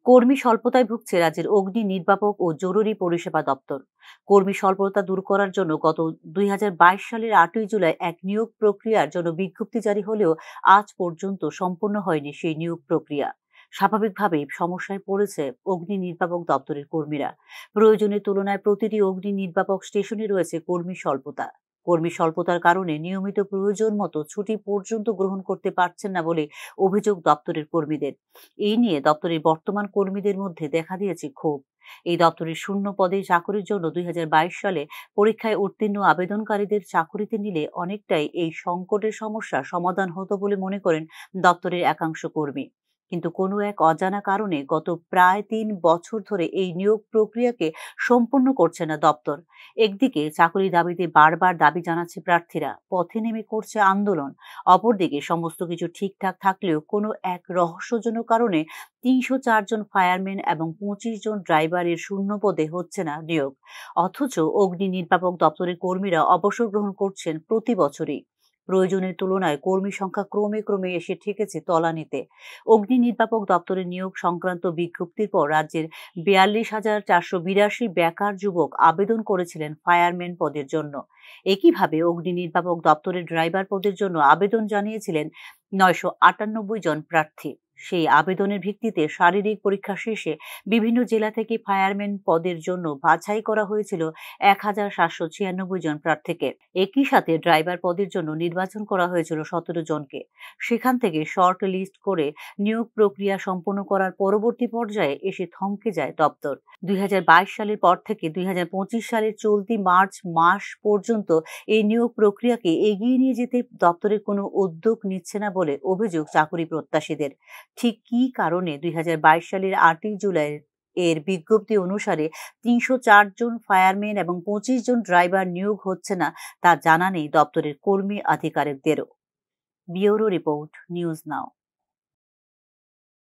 কর্মী স্বল্পতায় ভুগছে রাজ্যের অগ্নি নির্বাপক ও জরুরি পরিষেবা দপ্তর। কর্মী স্বল্পতা দূর করার জন্য গত 2022 সালের 8ই জুলাই এক নিয়োগ প্রক্রিয়ার জন্য বিজ্ঞপ্তি জারি হলেও আজ পর্যন্ত সম্পূর্ণ হয়নি সেই নিয়োগ প্রক্রিয়া। স্বাভাবিকভাবেই সমস্যায় পড়েছে অগ্নি নির্বাপক দপ্তরের কর্মীরা। প্রয়োজনের তুলনায় প্রতিটি অগ্নি নির্বাপক স্টেশনে রয়েছে কর্মী স্বল্পতা। কর্মী স্বল্পতার কারণে নিয়মিত প্রয়োজন মতো ছুটি পর্যন্ত গ্রহণ করতে পারছেন না বলে অভিযোগ দপ্তরের কর্মীদের। এই নিয়ে দপ্তরের বর্তমান কর্মীদের মধ্যে দেখা দিয়েছে ক্ষোভ। এই দপ্তরের শূন্য পদে চাকরির জন্য 2022 সালে পরীক্ষায় উত্তীর্ণ আবেদনকারীদের চাকরিতে নিলে অনেকটাই এই সংকটের সমস্যা সমাধান হতো বলে মনে করেন দপ্তরের একাংশ কর্মী। কিন্তু কোনো এক অজানা কারণে গত প্রায় 3 বছর ধরে এই নিয়োগ প্রক্রিয়াকে সম্পূর্ণ করছে না দপ্তর। একদিকে চাকরি দাবিতে বারবার দাবি জানাচ্ছে প্রার্থীরা, পথে নেমে করছে আন্দোলন। অপরদিকে সমস্ত কিছু ঠিকঠাক থাকলেও কোনো এক রহস্যজনক কারণে 304 জন ফায়ারম্যান এবং 25 জন ড্রাইভারের শূন্য পদে হচ্ছে না নিয়োগ। অথচ অগ্নি নির্বাপক দপ্তরের কর্মীরা অবসর গ্রহণ করছেন প্রতি বছরই। প্রয়োজনের তুলনায় কর্মী সংখ্যা ক্রমে ক্রমে এসে ঠেকেছে তলানিতে। অগ্নি নির্বাপক দপ্তরের নিয়োগ সংক্রান্ত বিজ্ঞপ্তির পর রাজ্যের 42,482 বেকার যুবক আবেদন করেছিলেন ফায়ারম্যান পদের জন্য। একইভাবে অগ্নি নির্বাপক দপ্তরের ড্রাইভার পদের জন্য আবেদন জানিয়েছিলেন 998 জন প্রার্থী। সেই আবেদনের ভিত্তিতে শারীরিক পরীক্ষা শেষে বিভিন্ন জেলা থেকে ফায়ারম্যান পদের জন্য বাছাই করা হয়েছিল 1796 জন প্রার্থীকে। একই সাথে ড্রাইভার পদের জন্য নির্বাচন করা হয়েছিল 17 জনকে। সেখান থেকে শর্ট লিস্ট করে নিয়োগ প্রক্রিয়া সম্পন্ন করার পরবর্তী পর্যায়ে এসে থমকে যায় দপ্তর। 2022 সালের পর থেকে 2025 সালের চলতি মার্চ মাস পর্যন্ত এই নিয়োগ প্রক্রিয়াকে এগিয়ে নিয়ে যেতে দপ্তরের কোনো উদ্যোগ নিচ্ছে না বলে অভিযোগ চাকরি প্রত্যাশীদের। ঠিক কী কারণে 2022 সালের 8ই জুলাই এর বিজ্ঞপ্তি অনুসারে 304 জন ফায়ারম্যান এবং 25 জন ড্রাইভার নিয়োগ হচ্ছে না তা জানা নেই দপ্তরের কর্মী আধিকারিকদেরও। ব্যুরো রিপোর্ট, নিউজ নাও।